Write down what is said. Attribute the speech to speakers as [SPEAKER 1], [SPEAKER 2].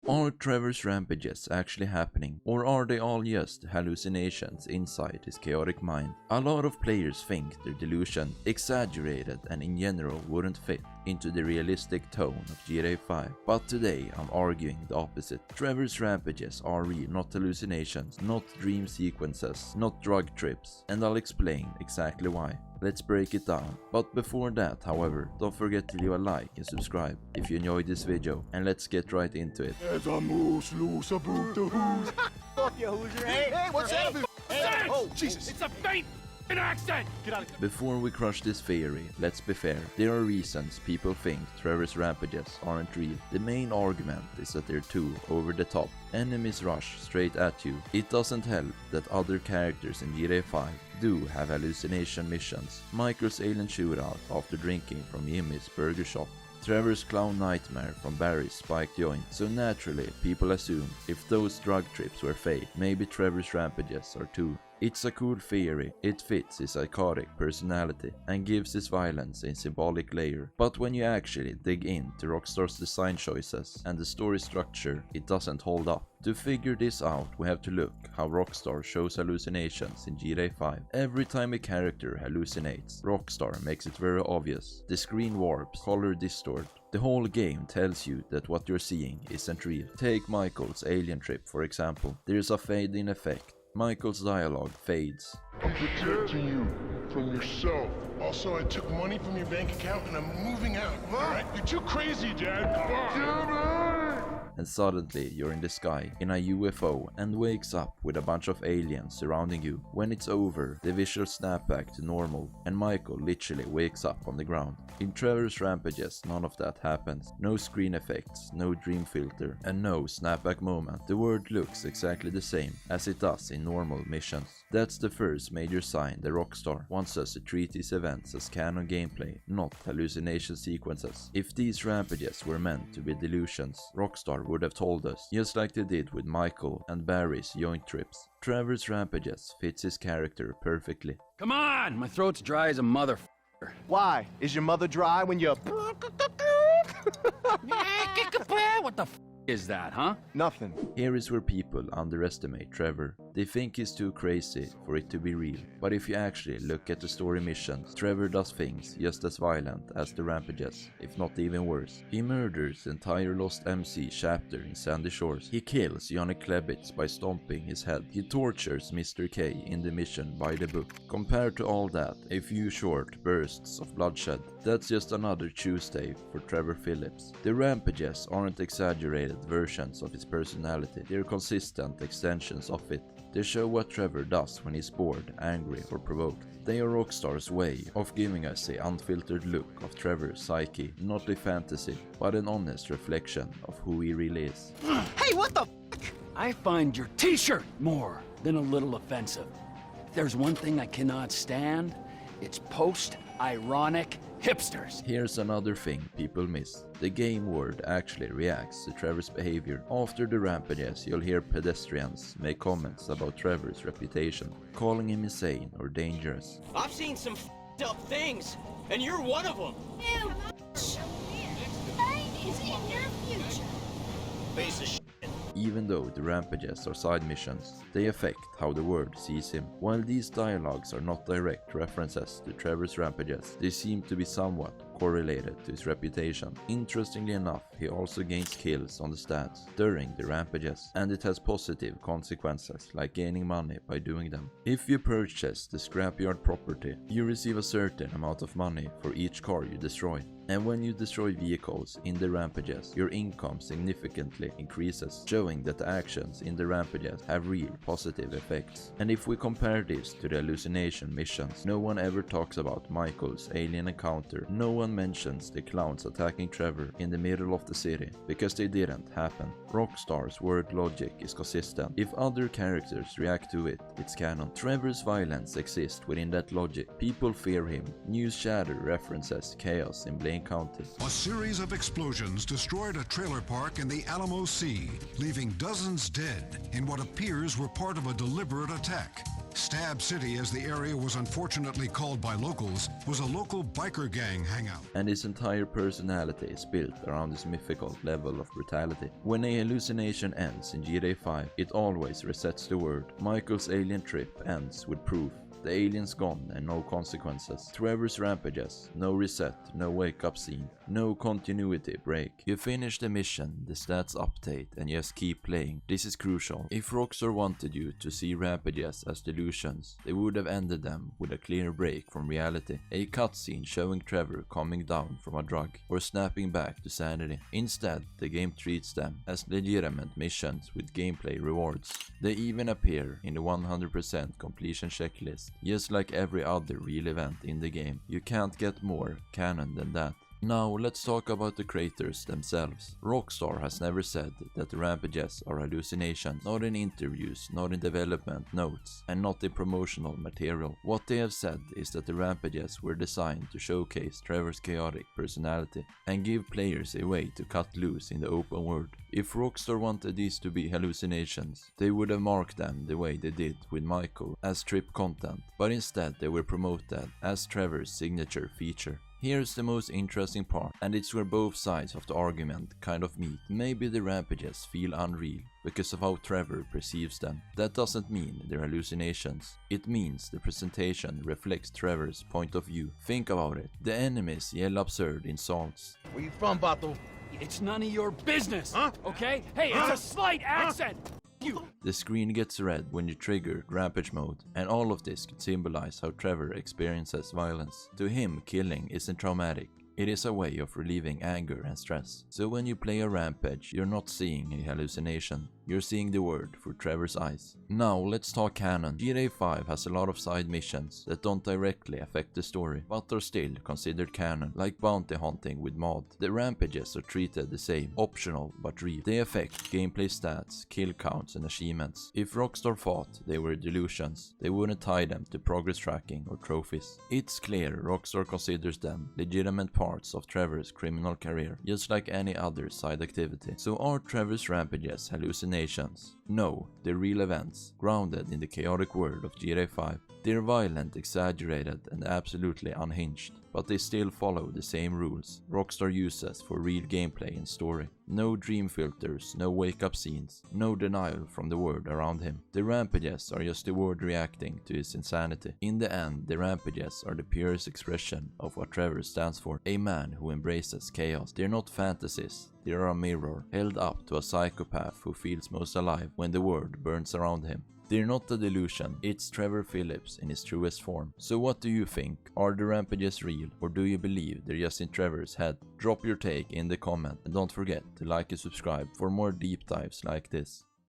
[SPEAKER 1] Are Trevor's rampages actually happening, or are they all just hallucinations inside his chaotic mind? A lot of players think their delusion exaggerated and in general wouldn't fit into the realistic tone of GTA 5, but today I'm arguing the opposite. Trevor's rampages are real, not hallucinations, not dream sequences, not drug trips, and I'll explain exactly why. Let's break it down. But before that, however, don't forget to leave a like and subscribe if you enjoyed this video, and let's get right into it.
[SPEAKER 2] There's a moose loose about the who's.
[SPEAKER 3] Fuck you, Hoosier. Hey, what's that?
[SPEAKER 2] Hey, oh, Jesus.
[SPEAKER 4] It's a faint accent! Get out of here.
[SPEAKER 1] Before we crush this theory, let's be fair. There are reasons people think Trevor's rampages aren't real. The main argument is that they're too over the top. Enemies rush straight at you. It doesn't help that other characters in GTA 5 do have hallucination missions. Michael's alien shootout after drinking from Jimmy's burger shop. Trevor's clown nightmare from Barry's spiked joint. So naturally, people assume if those drug trips were fake, maybe Trevor's rampages are too. It's a cool theory, it fits his psychotic personality and gives his violence a symbolic layer. But when you actually dig into Rockstar's design choices and the story structure, it doesn't hold up. To figure this out, we have to look how Rockstar shows hallucinations in GTA 5. Every time a character hallucinates, Rockstar makes it very obvious. The screen warps, color distort. The whole game tells you that what you're seeing isn't real. Take Michael's alien trip for example. There's a fade-in effect. Michael's dialogue fades.
[SPEAKER 2] I'm protecting you from yourself. Also, I took money from your bank account and I'm moving out. Alright? You're too crazy, Dad.
[SPEAKER 1] And suddenly you're in the sky in a UFO and wakes up with a bunch of aliens surrounding you. When it's over, the visuals snap back to normal and Michael literally wakes up on the ground. In Trevor's rampages, none of that happens. No screen effects, no dream filter, and no snapback moment. The world looks exactly the same as it does in normal missions. That's the first major sign that Rockstar wants us to treat these events as canon gameplay, not hallucination sequences. If these rampages were meant to be delusions, Rockstar would have told us, just like they did with Michael and Barry's joint trips. Trevor's rampages fits his character perfectly.
[SPEAKER 4] Come on! My throat's dry as a motherfucker.
[SPEAKER 3] Why? Is your mother dry when you...
[SPEAKER 4] What the is that, huh?
[SPEAKER 3] Nothing.
[SPEAKER 1] Here is where people underestimate Trevor. They think he's too crazy for it to be real. But if you actually look at the story missions, Trevor does things just as violent as the rampages, if not even worse. He murders the entire Lost MC chapter in Sandy Shores. He kills Johnny Klebitz by stomping his head. He tortures Mr. K in the mission by the book. Compared to all that, a few short bursts of bloodshed. That's just another Tuesday for Trevor Phillips. The rampages aren't exaggerated versions of his personality, they're consistent extensions of it. They show what Trevor does when he's bored, angry or provoked. They are Rockstar's way of giving us an unfiltered look of Trevor's psyche, not a fantasy, but an honest reflection of who he really is.
[SPEAKER 3] Hey, what the f***?
[SPEAKER 4] I find your t-shirt more than a little offensive. If there's one thing I cannot stand, it's post-ironic hipsters.
[SPEAKER 1] Here's another thing people miss. The game world actually reacts to Trevor's behavior. After the rampages, you'll hear pedestrians make comments about Trevor's reputation, calling him insane or dangerous.
[SPEAKER 5] I've seen some f***ed up things, and you're one of them.
[SPEAKER 6] You pain is in your future.
[SPEAKER 5] Piece of shit.
[SPEAKER 1] Even though the rampages are side missions, they affect how the world sees him. While these dialogues are not direct references to Trevor's rampages, they seem to be somewhat correlated to his reputation. Interestingly enough, he also gains kills on the stats during the rampages, and it has positive consequences like gaining money by doing them. If you purchase the scrapyard property, you receive a certain amount of money for each car you destroy. And when you destroy vehicles in the rampages, your income significantly increases, showing that the actions in the rampages have real positive effects. And if we compare this to the hallucination missions, no one ever talks about Michael's alien encounter, no one mentions the clowns attacking Trevor in the middle of the city, because they didn't happen. Rockstar's word logic is consistent. If other characters react to it, it's canon. Trevor's violence exists within that logic. People fear him. News chatter references chaos in Blaine County.
[SPEAKER 7] A series of explosions destroyed a trailer park in the Alamo Sea, leaving dozens dead in what appears were part of a deliberate attack. Stab City, as the area was unfortunately called by locals, was a local biker gang hangout.
[SPEAKER 1] And his entire personality is built around this mythical level of brutality. When a hallucination ends in GTA 5, it always resets the world. Michael's alien trip ends with proof. The alien's gone and no consequences. Trevor's rampages, no reset, no wake up scene, no continuity break. You finish the mission, the stats update, and just keep playing. This is crucial. If Rockstar wanted you to see rampages as delusions, they would have ended them with a clear break from reality. A cutscene showing Trevor coming down from a drug or snapping back to sanity. Instead, the game treats them as legitimate missions with gameplay rewards. They even appear in the 100% completion checklist. Just like every other real event in the game, you can't get more canon than that. Now let's talk about the creators themselves. Rockstar has never said that the rampages are hallucinations, not in interviews, not in development notes, and not in promotional material. What they have said is that the rampages were designed to showcase Trevor's chaotic personality and give players a way to cut loose in the open world. If Rockstar wanted these to be hallucinations, they would have marked them the way they did with Michael as trip content, but instead they were promoted as Trevor's signature feature. Here's the most interesting part, and it's where both sides of the argument kind of meet. Maybe the rampages feel unreal because of how Trevor perceives them. That doesn't mean they're hallucinations. It means the presentation reflects Trevor's point of view. Think about it. The enemies yell absurd insults.
[SPEAKER 3] Where you from, Bato?
[SPEAKER 4] It's none of your business, okay? Hey, it's a slight accent!
[SPEAKER 1] The screen gets red when you trigger rampage mode, and all of this could symbolize how Trevor experiences violence. To him, killing isn't traumatic. It is a way of relieving anger and stress. So when you play a rampage, you're not seeing a hallucination. You're seeing the world through Trevor's eyes. Now let's talk canon. GTA 5 has a lot of side missions that don't directly affect the story, but are still considered canon, like bounty hunting with mod. The rampages are treated the same, optional but real. They affect gameplay stats, kill counts and achievements. If Rockstar thought they were delusions, they wouldn't tie them to progress tracking or trophies. It's clear Rockstar considers them legitimate parts of Trevor's criminal career, just like any other side activity. So are Trevor's rampages hallucinations? No, they're real events, grounded in the chaotic world of GTA 5. They're violent, exaggerated, and absolutely unhinged, but they still follow the same rules Rockstar uses for real gameplay and story. No dream filters, no wake-up scenes, no denial from the world around him. The rampages are just the world reacting to his insanity. In the end, the rampages are the purest expression of what Trevor stands for, a man who embraces chaos. They're not fantasies, they are a mirror held up to a psychopath who feels most alive when the world burns around him. They're not a delusion, it's Trevor Phillips in his truest form. So what do you think? Are the rampages real, or do you believe they're just in Trevor's head? Drop your take in the comment, and don't forget to like and subscribe for more deep dives like this.